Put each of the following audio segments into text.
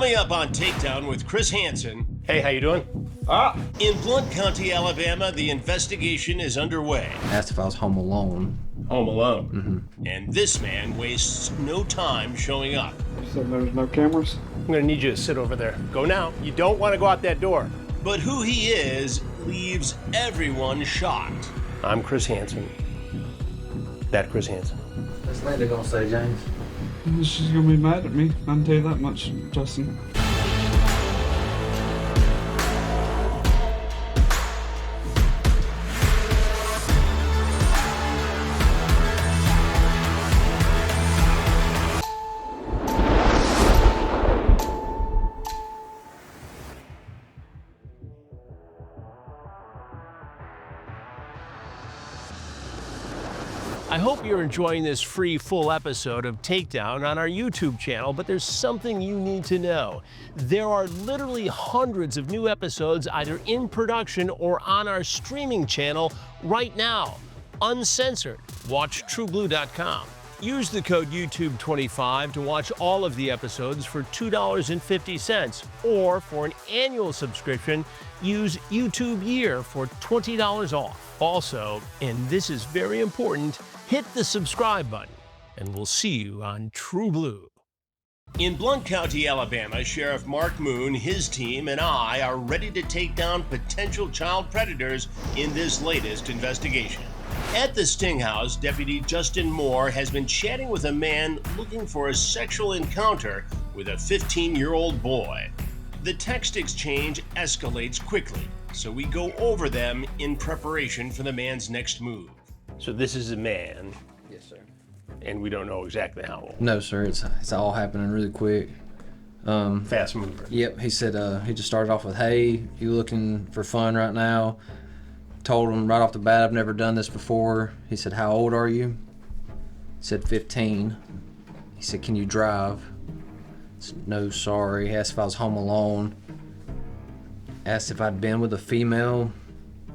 Coming up on Takedown with Chris Hansen. Hey, how you doing? In Blount County, Alabama, the investigation is underway. Asked if I was home alone. Home alone. Mm-hmm. And this man wastes no time showing up. So there's no cameras? I'm gonna need you to sit over there. Go now. You don't want to go out that door. But who he is leaves everyone shocked. I'm Chris Hansen. That Chris Hansen. That's what they're gonna say, James. She's gonna be mad at me. I can tell you that much, Justin. I hope you're enjoying this free full episode of Takedown on our YouTube channel, but there's something you need to know. There are literally hundreds of new episodes either in production or on our streaming channel right now, uncensored. Watch TruBlu.com. Use the code YouTube25 to watch all of the episodes for $2.50, or for an annual subscription, use YouTube Year for $20 off. Also, and this is very important, hit the subscribe button, and we'll see you on TruBlu. In Blount County, Alabama, Sheriff Mark Moon, his team, and I are ready to take down potential child predators in this latest investigation. At the Sting House, Deputy Justin Moore has been chatting with a man looking for a sexual encounter with a 15-year-old boy. The text exchange escalates quickly, so we go over them in preparation for the man's next move. So this is a man, Yes, sir. and we don't know exactly how old. No, sir. It's all happening really quick. Fast mover. Yep. He said he just started off with, "Hey, you looking for fun right now?" Told him right off the bat, "I've never done this before." He said, "How old are you?" He said, 15. He said, "Can you drive?" I said, "No, sorry." He asked if I was home alone. Asked if I'd been with a female.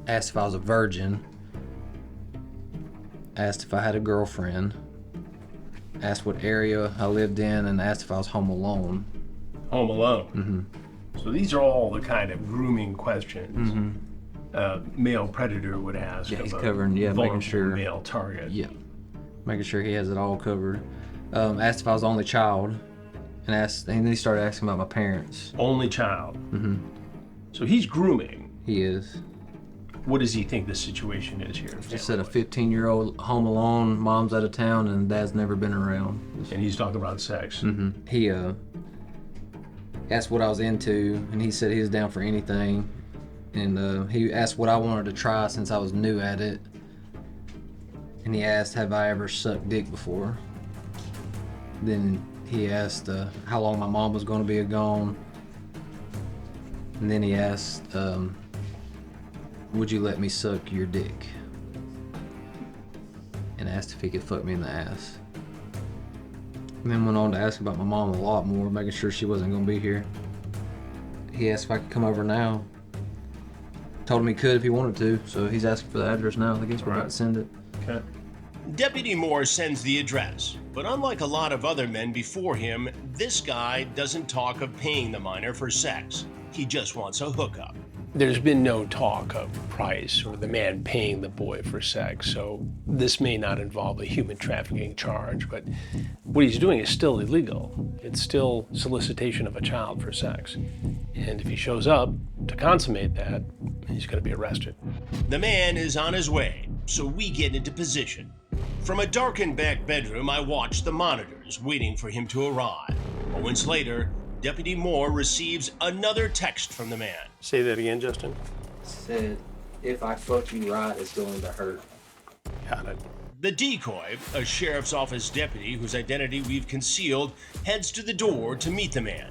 Asked if I was a virgin. Asked if I had a girlfriend. Asked what area I lived in, and asked if I was home alone. Home alone. Mm-hmm. So these are all the kind of grooming questions Mm-hmm. a male predator would ask Yeah, of he's a covering, yeah, making vulnerable sure. male target. Yep. Making sure he has it all covered. Asked if I was the only child, and then he started asking about my parents. Only child. Mm-hmm. So he's grooming. He is. What does he think the situation is here? Just said a 15-year-old home alone, mom's out of town, and dad's never been around. And he's talking about sex. Mm-hmm. He asked what I was into, and he said he was down for anything. And he asked what I wanted to try since I was new at it. And he asked, have I ever sucked dick before? Then he asked how long my mom was going to be gone. And then he asked, would you let me suck your dick? And asked if he could fuck me in the ass. And then went on to ask about my mom a lot more, making sure she wasn't going to be here. He asked if I could come over now. Told him he could if he wanted to, so he's asking for the address now. I guess we're about to send it. Okay. Deputy Moore sends the address, but unlike a lot of other men before him, this guy doesn't talk of paying the minor for sex. He just wants a hookup. There's been no talk of price or the man paying the boy for sex, so this may not involve a human trafficking charge, but what he's doing is still illegal. It's still solicitation of a child for sex. And if he shows up to consummate that, he's going to be arrested. The man is on his way, so we get into position. From a darkened back bedroom, I watch the monitors, waiting for him to arrive. Moments later, Deputy Moore receives another text from the man. Say that again, Justin. Said, if I fuck you right, it's going to hurt. Got it. The decoy, a sheriff's office deputy whose identity we've concealed, heads to the door to meet the man.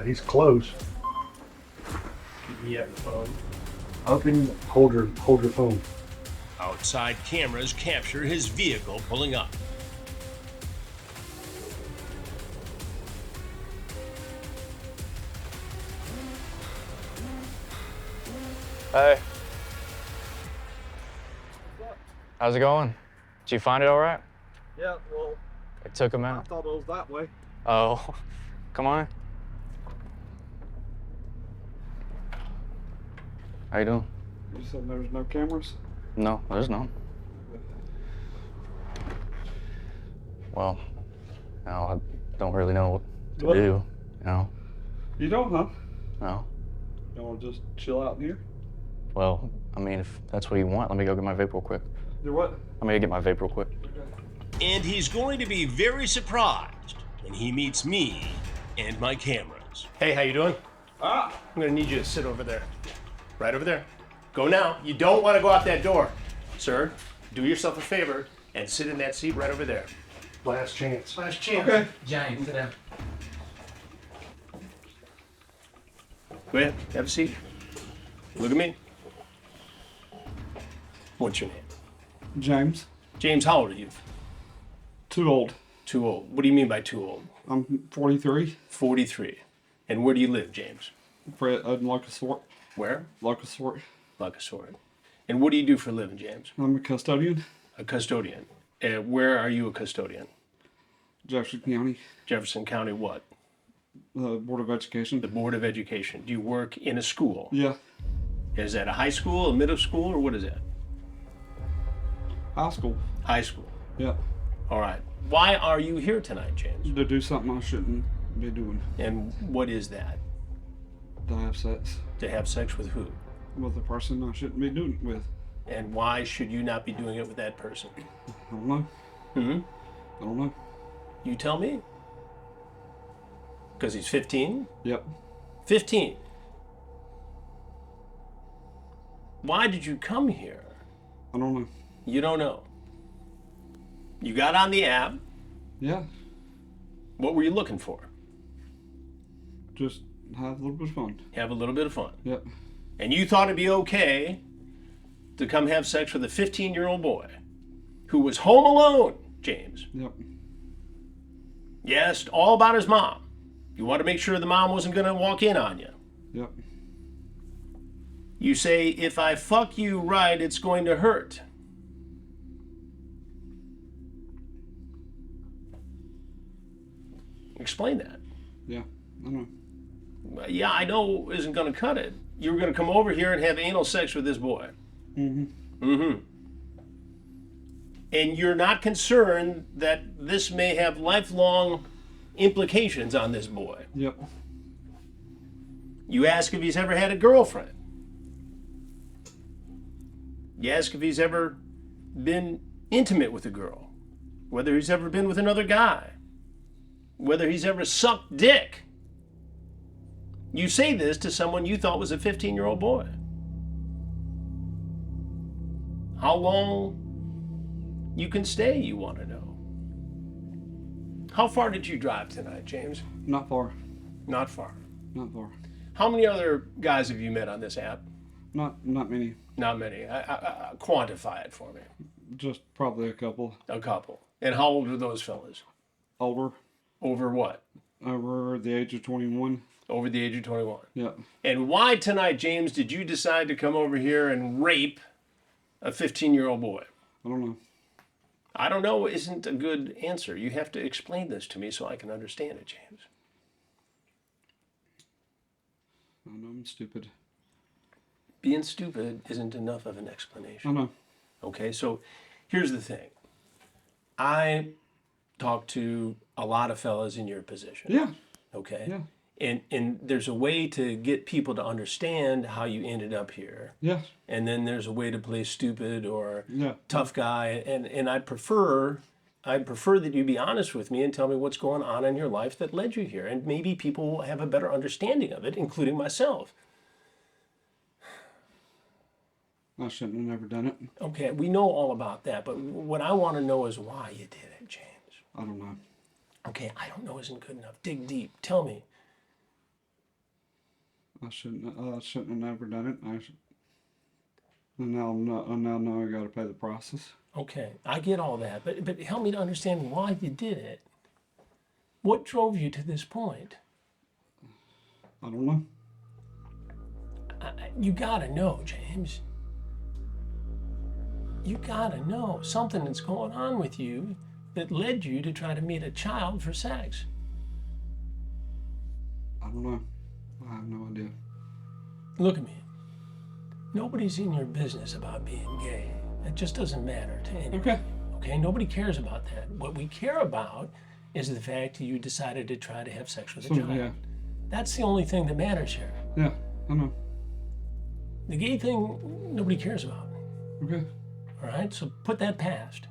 He's close. Yeah, the phone. Open, hold your phone. Outside cameras capture his vehicle pulling up. Hey. How's it going? Did you find it all right? Yeah, well, It took a I minute. thought it was that way. Oh, come on. How you doing? You said there's no cameras? No, there's none. Well, I don't really know what to What? do, you know? You don't, huh? No. You want to just chill out here? Well, I mean, if that's what you want, let me go get my vape real quick. Do what? Let me get my vape real quick. And he's going to be very surprised when he meets me and my cameras. Hey, how you doing? Ah! I'm gonna need you to sit over there. Right over there. Go now. You don't want to go out that door. Sir, do yourself a favor and sit in that seat right over there. Last chance. Last chance. Okay. James, sit down. Go ahead, have a seat. Look at me. What's your name? James. James, how old are you? Too old. Too old. What do you mean by too old? I'm 43. 43. And where do you live, James? Locust Where? Locust. Luckasort. And what do you do for a living, James? I'm a custodian. A custodian. And where are you a custodian? Jefferson County. Jefferson County what? Board of Education. The Board of Education. Do you work in a school? Yeah. Is that a high school, a middle school, or what is that? High school. High school. Yeah. All right. Why are you here tonight, James? To do something I shouldn't be doing. And what is that? To have sex To have sex with who? with a person I shouldn't be doing it with. And why should you not be doing it with that person? I don't know. Hmm? I don't know. You tell me. Because he's 15? Yep. 15. Why did you come here? I don't know. You don't know. You got on the app. Yeah. What were you looking for? Just have a little bit of fun. Have a little bit of fun. Yep. And you thought it'd be okay to come have sex with a 15-year-old boy who was home alone, James. Yep. You asked all about his mom. You want to make sure the mom wasn't going to walk in on you. Yep. You say, if I fuck you right, it's going to hurt. Explain that. Yeah. I know. Yeah, I know isn't going to cut it. You were going to come over here and have anal sex with this boy. Mm-hmm. Mm-hmm. And you're not concerned that this may have lifelong implications on this boy. Yep. You ask if he's ever had a girlfriend. You ask if he's ever been intimate with a girl. Whether he's ever been with another guy. Whether he's ever sucked dick. You say this to someone you thought was a 15-year-old boy. How long you can stay, you want to know. How far did you drive tonight, James? Not far. Not far. Not far. How many other guys have you met on this app? Not many. Not many. I quantify it for me. Just probably a couple. A couple. And how old are those fellas? Older. Over what? Over the age of 21. Over the age of 21. Yeah. And why tonight, James, did you decide to come over here and rape a 15-year-old boy? I don't know. I don't know isn't a good answer. You have to explain this to me so I can understand it, James. I know I'm stupid. Being stupid isn't enough of an explanation. I know. Okay, so here's the thing. I talk to a lot of fellas in your position. Yeah. Okay? Yeah. And there's a way to get people to understand how you ended up here. Yeah. And then there's a way to play stupid or Yeah. tough guy. And I'd prefer that you be honest with me and tell me what's going on in your life that led you here. And maybe people will have a better understanding of it, including myself. I shouldn't have never done it. Okay, we know all about that, but what I want to know is why you did it, James. I don't know. Okay, I don't know isn't good enough. Dig deep. Tell me. I shouldn't have never done it. And now I got to pay the process. Okay, I get all that, but help me to understand why you did it. What drove you to this point? I don't know. You gotta know, James. You gotta know something that's going on with you that led you to try to meet a child for sex. I don't know. I have no idea. Look at me. Nobody's in your business about being gay. It just doesn't matter to anyone. Okay. Okay, nobody cares about that. What we care about is the fact that you decided to try to have sex with a child. Yeah. That's the only thing that matters here. Yeah. I know. The gay thing, nobody cares about. Okay. All right, so put that past.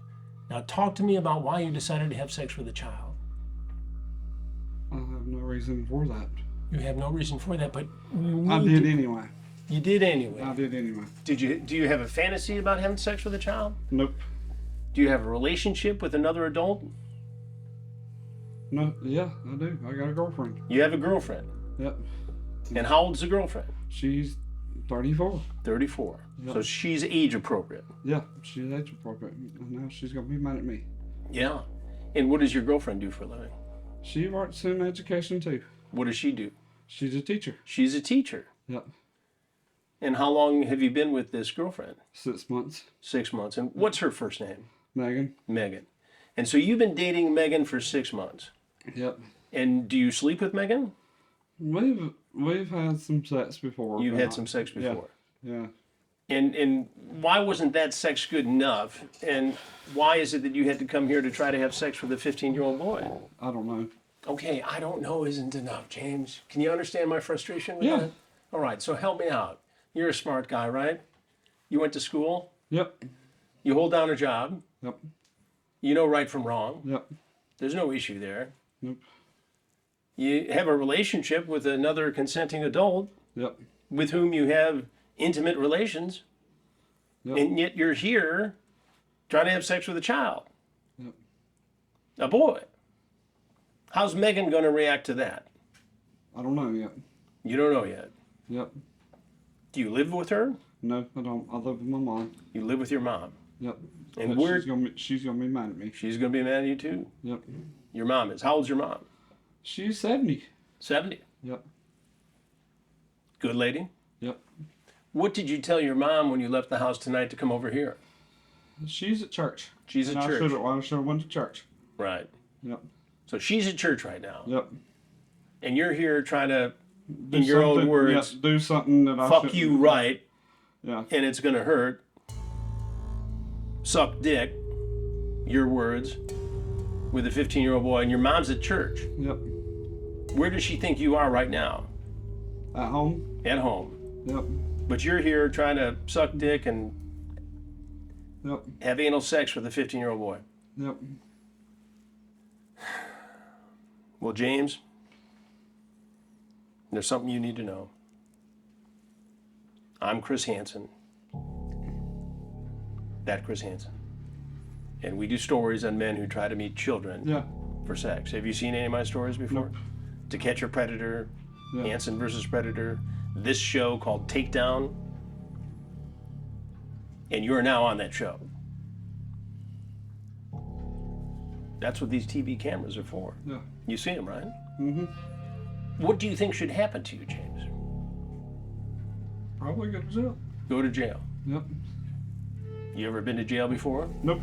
Now talk to me about why you decided to have sex with a child. I have no reason for that. You have no reason for that, but I did anyway. You did anyway. I did anyway. Do you have a fantasy about having sex with a child? Nope. Do you have a relationship with another adult? No. Yeah, I do. I got a girlfriend. You have a girlfriend. Yep. And how old's the girlfriend? She's 34. 34. Yep. So she's age appropriate. Yeah, she's age appropriate. And now she's gonna be mad at me. Yeah. And what does your girlfriend do for a living? She works in education too. What does she do? She's a teacher. She's a teacher. Yep. And how long have you been with this girlfriend? 6 months. 6 months. And what's her first name? Megan. Megan. And so you've been dating Megan for 6 months. Yep. And do you sleep with Megan? We've had some sex before. You've had some sex before. Yeah. And why wasn't that sex good enough? And why is it that you had to come here to try to have sex with a 15-year-old boy? I don't know. Okay, I don't know isn't enough, James. Can you understand my frustration with that? All right, so help me out. You're a smart guy, right? You went to school. Yep. You hold down a job. Yep. You know right from wrong. Yep. There's no issue there. Nope. You have a relationship with another consenting adult Yep. with whom you have intimate relations, Yep. and yet you're here trying to have sex with a child. Yep. A boy. How's Megan going to react to that? I don't know yet. You don't know yet. Yep. Do you live with her? No, I don't. I live with my mom. You live with your mom. Yep. And But where- she's gonna be mad at me. She's going to be mad at you too. Yep. Your mom is. How old's your mom? She's 70. 70. Yep. Good lady. Yep. What did you tell your mom when you left the house tonight to come over here? She's at church. She's And at I church. should have went to church. Right. Yep. So she's at church right now. Yep. And you're here trying to, Do in your own something- words, yeah, do something that I fuck shouldn't. you right, Yeah. and it's going to hurt. Suck dick, your words, with a 15-year-old boy, and your mom's at church. Yep. Where does she think you are right now? At home. At home. Yep. But you're here trying to suck dick and Yep. have anal sex with a 15-year-old boy. Yep. Well, James, there's something you need to know. I'm Chris Hansen. That Chris Hansen. And we do stories on men who try to meet children Yeah. for sex. Have you seen any of my stories before? Nope. To Catch a Predator, Yeah. Hansen versus Predator, this show called Takedown. And you're now on that show. That's what these TV cameras are for. Yeah. You see them, right? Mm-hmm. What do you think should happen to you, James? Probably go to jail. Go to jail. Yep. You ever been to jail before? Nope.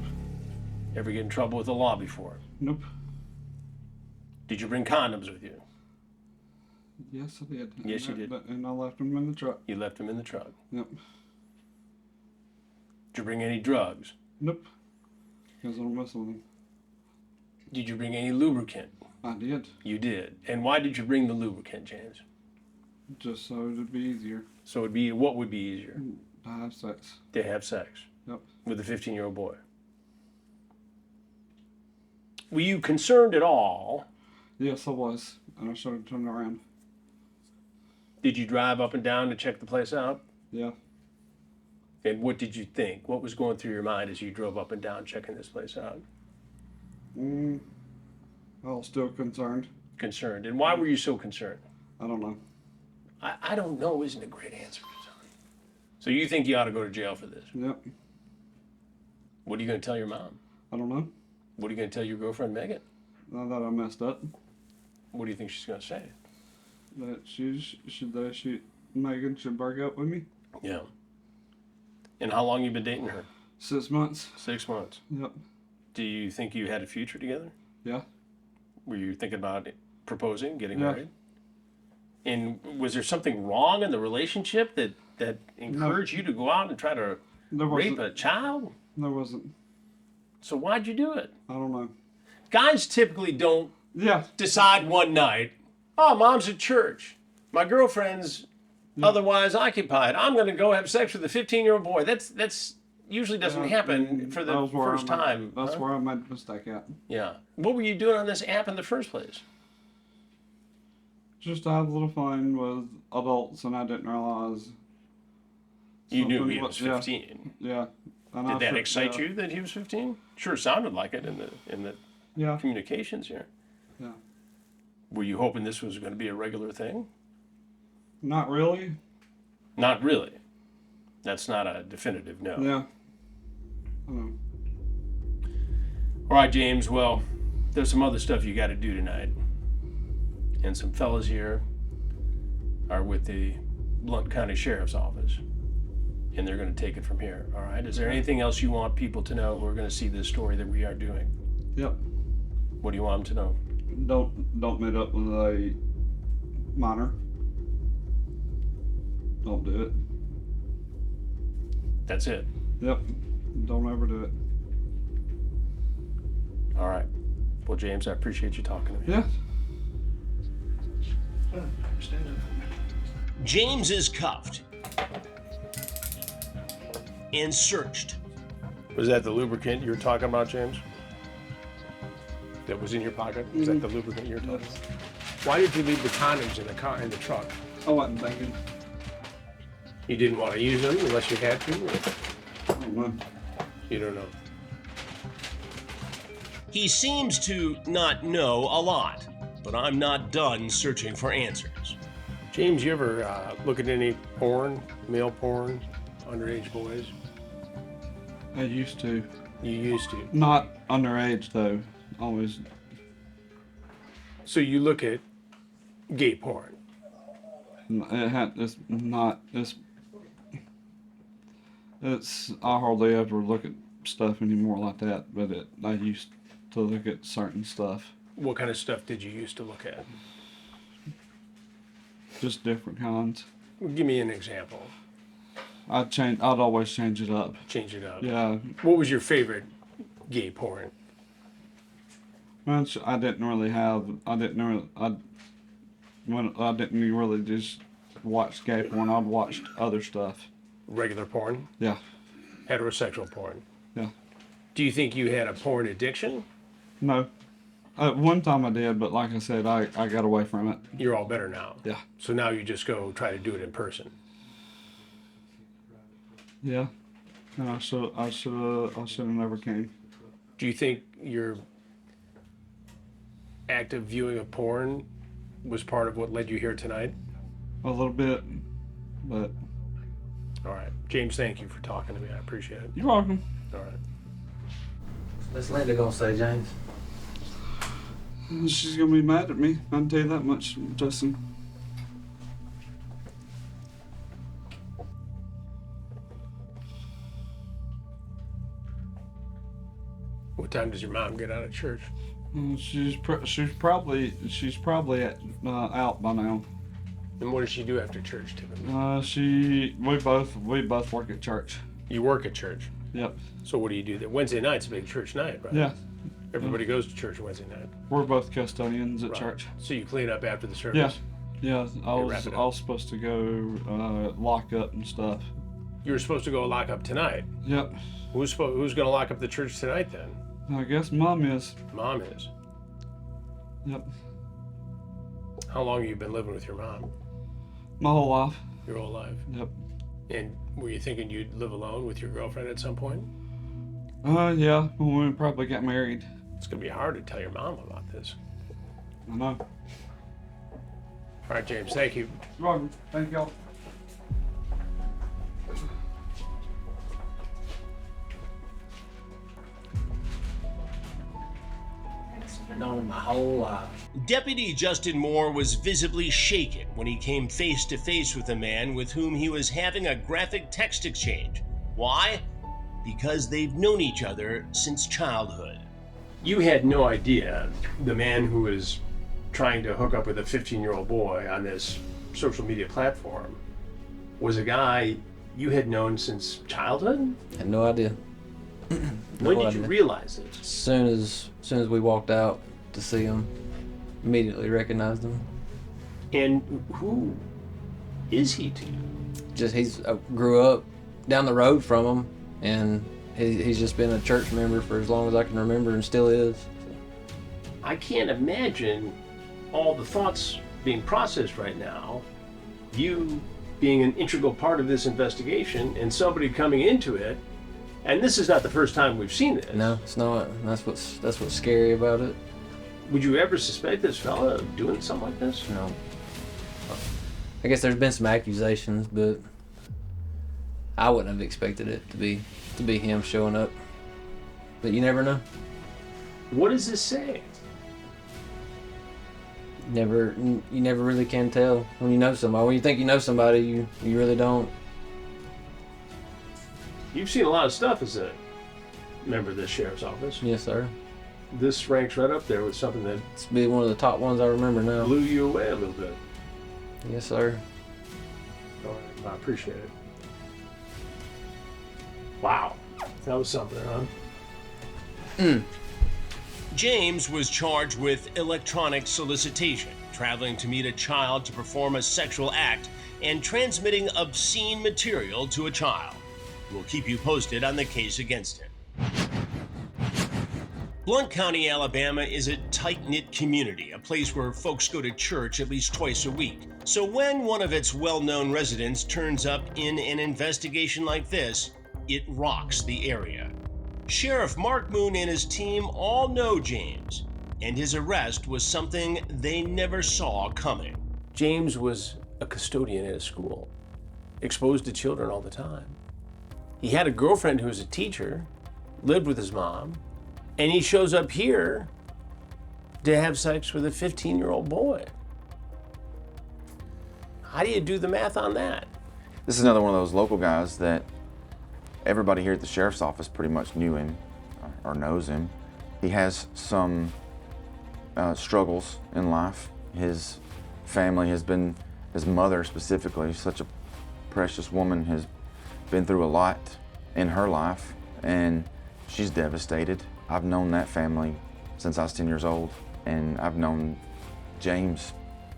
Ever get in trouble with the law before? Nope. Did you bring condoms with you? Yes, I did. Yes, you did. And I left them in the truck. You left them in the truck. Yep. Did you bring any drugs? Nope. Because I don't mess with them. Did you bring any lubricant? I did. You did. And why did you bring the lubricant, James? Just so it'd be easier So it'd be, what would be easier? to have sex. To have sex Yep. with a 15-year-old boy. Were you concerned at all? Yes, I was. And I should have turned around. Did you drive up and down to check the place out? Yeah. And what did you think? What was going through your mind as you drove up and down checking this place out? I was still concerned. Concerned. And why were you so concerned? I don't know. I don't know isn't a great answer. So you think you ought to go to jail for this? Yep. What are you going to tell your mom? I don't know. What are you going to tell your girlfriend, Megan? Now that I messed up, What do you think she's going to say? that Megan should break up with me. Yeah. And how long you been dating her? 6 months. 6 months. Yep. Do you think you had a future together? Yeah. Were you thinking about proposing, getting Yeah. married? And was there something wrong in the relationship that that encouraged you to go out and try to rape a child? There wasn't. So why'd you do it? I don't know. Guys typically don't Yeah. decide one night, oh, mom's at church. My girlfriend's otherwise occupied. I'm going to go have sex with a 15-year-old boy. That's usually doesn't happen for the first time. That's where I made the mistake at. Yeah. What were you doing on this app in the first place? Just to have a little fun with adults, and I didn't realize. You knew something he was yeah. 15. Yeah. And Did that excite you that he was 15? Sure sounded like it in the Yeah. communications here. Yeah. Were you hoping this was going to be a regular thing? Not really. Not really. That's not a definitive no. Yeah. I know. All right, James. Well, there's some other stuff you got to do tonight. And some fellas here are with the Blount County Sheriff's Office. And they're going to take it from here. All right. Is there anything else you want people to know who are going to see this story that we are doing? Yep. What do you want them to know? Don't meet up with a minor. Don't do it. That's it. Yep. Don't ever do it. All right. Well, James, I appreciate you talking to me. Yeah. James is cuffed and searched. Was that the lubricant you were talking about, James? That was in your pocket? Was that the lubricant you were talking about? Why did you leave the condoms in the car, in the truck? I wasn't thinking. You didn't want to use them unless you had to? Or I don't know. you don't know? He seems to not know a lot, but I'm not done searching for answers. James, you ever look at any porn, male porn, underage boys? I used to. You used to. Not underage though. Always. So you look at gay porn. It's not. It's. I hardly ever look at stuff anymore like that. But I used to look at certain stuff. What kind of stuff did you used to look at? Just different kinds. Give me an example. I'd always change it up. Change it up. Yeah. What was your favorite gay porn? I didn't really just watch gay porn. I'd watched other stuff. Regular porn? Yeah. Heterosexual porn? Yeah. Do you think you had a porn addiction? No. One time I did, but like I said, I got away from it. You're all better now. Yeah. So now you just go try to do it in person. Yeah. And I should have never came. Do you think your active viewing of porn was part of what led you here tonight? A little bit, but. All right. James, thank you for talking to me. I appreciate it. You're welcome. All right. What's Linda gonna say, James? She's gonna be mad at me. I can tell you that much, Justin. What time does your mom get out of church? She's probably out by now. And what does she do after church typically? We both work at church. You work at church. Yep. So what do you do there? Wednesday night's a big church night, right? Yeah. Everybody goes to church Wednesday night. We're both custodians at Right. church. So you clean up after the service? Yeah. I wrap it up. was supposed to go lock up and stuff. You were supposed to go lock up tonight. Yep. Who's going to lock up the church tonight then? I guess Mom is. Mom is. Yep. How long have you been living with your mom? My whole life. Your whole life? Yep. And were you thinking you'd live alone with your girlfriend at some point? Yeah. When we probably get married. It's going to be hard to tell your mom about this. I know. All right, James, thank you. You're welcome. Thank y'all. Known my whole life. Deputy Justin Moore was visibly shaken when he came face to face with a man with whom he was having a graphic text exchange. Why? Because they've known each other since childhood. You had no idea the man who was trying to hook up with a 15-year-old boy on this social media platform was a guy you had known since childhood? Had no idea. When did you idea. realize this? As soon as we walked out to see him, immediately recognized him. And who is he to you? Just I grew up down the road from him, and he's just been a church member for as long as I can remember, and still is. I can't imagine all the thoughts being processed right now. You being an integral part of this investigation, and somebody coming into it. And this is not the first time we've seen this. No, it's not. That's what's scary about it. Would you ever suspect this fella of doing something like this? No. I guess there's been some accusations, but I wouldn't have expected it to be him showing up. But you never know. What does this say? You never really can tell when you know somebody. When you think you know somebody, you really don't. You've seen a lot of stuff as a member of this sheriff's office. Yes, sir. This ranks right up there with something that It's be one of the top ones I remember now. blew you away a little bit. Yes, sir. I appreciate it. Wow. That was something, huh? James was charged with electronic solicitation, traveling to meet a child to perform a sexual act, and transmitting obscene material to a child. We'll keep you posted on the case against him. Blount County, Alabama is a tight-knit community, a place where folks go to church at least twice a week. So when one of its well-known residents turns up in an investigation like this, it rocks the area. Sheriff Mark Moon and his team all know James, and his arrest was something they never saw coming. James was a custodian at a school, exposed to children all the time. He had a girlfriend who was a teacher, lived with his mom, and he shows up here to have sex with a 15-year-old boy. How do you do the math on that? This is another one of those local guys that everybody here at the sheriff's office pretty much knew him or knows him. He has some struggles in life. His family has been, his mother specifically, such a precious woman, has been through a lot in her life, and she's devastated. I've known that family since I was 10 years old, and I've known James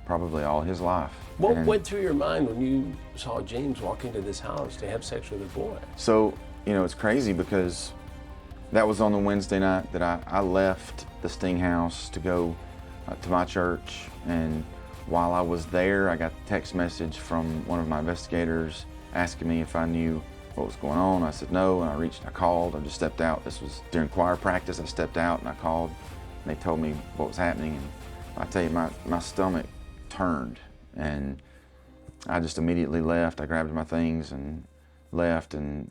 probably all his life. What And went through your mind when you saw James walk into this house to have sex with a boy? so, you know, it's crazy because that was on the Wednesday night that I left the Sting house to go to my church, and while I was there, I got a text message from one of my investigators asking me if I knew what was going on. I said no, and I called, I just stepped out. This was during choir practice. I stepped out and I called, and they told me what was happening, and I tell you, my stomach turned, and I just immediately left. I grabbed my things and left and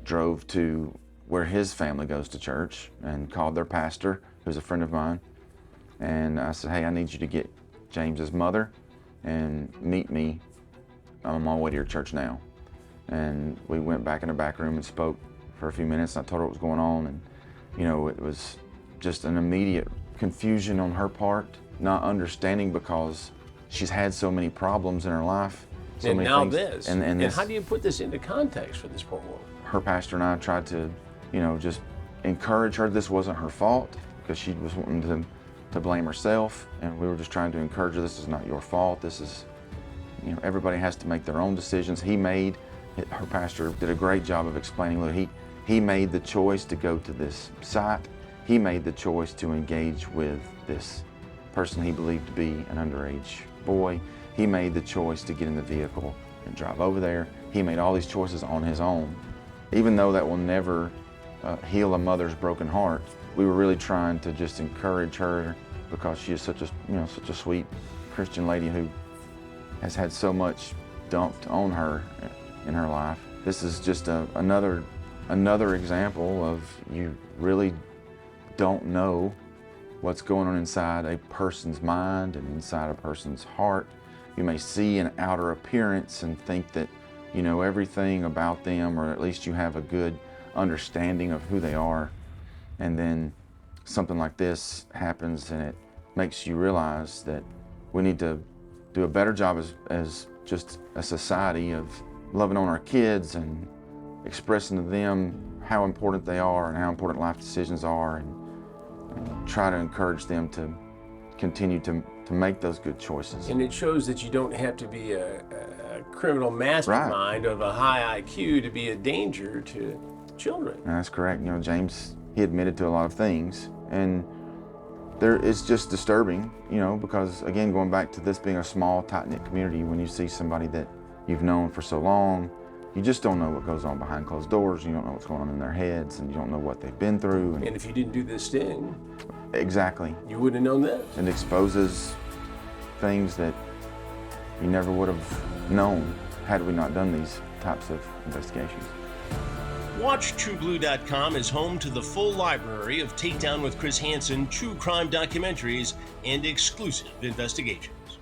drove to where his family goes to church and called their pastor, who's a friend of mine, and I said, hey, I need you to get James's mother and meet me. I'm on my way to your church now. And we went back in the back room and spoke for a few minutes, and I told her what was going on, and you know, it was just an immediate confusion on her part, not understanding because she's had so many problems in her life. So And many now things. this. And this, how do you put this into context for this poor woman? her pastor and I tried to, you know, just encourage her. This wasn't her fault, because she was wanting to blame herself, and we were just trying to encourage her. This is not your fault. This is, you know, everybody has to make their own decisions. Her pastor did a great job of explaining, look, he made the choice to go to this site. He made the choice to engage with this person he believed to be an underage boy. He made the choice to get in the vehicle and drive over there. He made all these choices on his own. Even though that will never heal a mother's broken heart, we were really trying to just encourage her, because she is such a sweet Christian lady who has had so much dumped on her in her life. This is just another example of, you really don't know what's going on inside a person's mind and inside a person's heart. You may see an outer appearance and think that you know everything about them, or at least you have a good understanding of who they are, and then something like this happens, and it makes you realize that we need to do a better job as just a society of loving on our kids and expressing to them how important they are and how important life decisions are, and try to encourage them to continue to make those good choices. And it shows that you don't have to be a criminal mastermind of a high IQ to be a danger to children. And that's correct. You know, James, he admitted to a lot of things, and it's just disturbing, you know, because again, going back to this being a small, tight-knit community, when you see somebody that you've known for so long, you just don't know what goes on behind closed doors. You don't know what's going on in their heads, and you don't know what they've been through. And if you didn't do this sting, exactly, you wouldn't have known this. It exposes things that you never would have known had we not done these types of investigations. WatchTruBlu.com is home to the full library of Takedown with Chris Hansen true crime documentaries and exclusive investigations.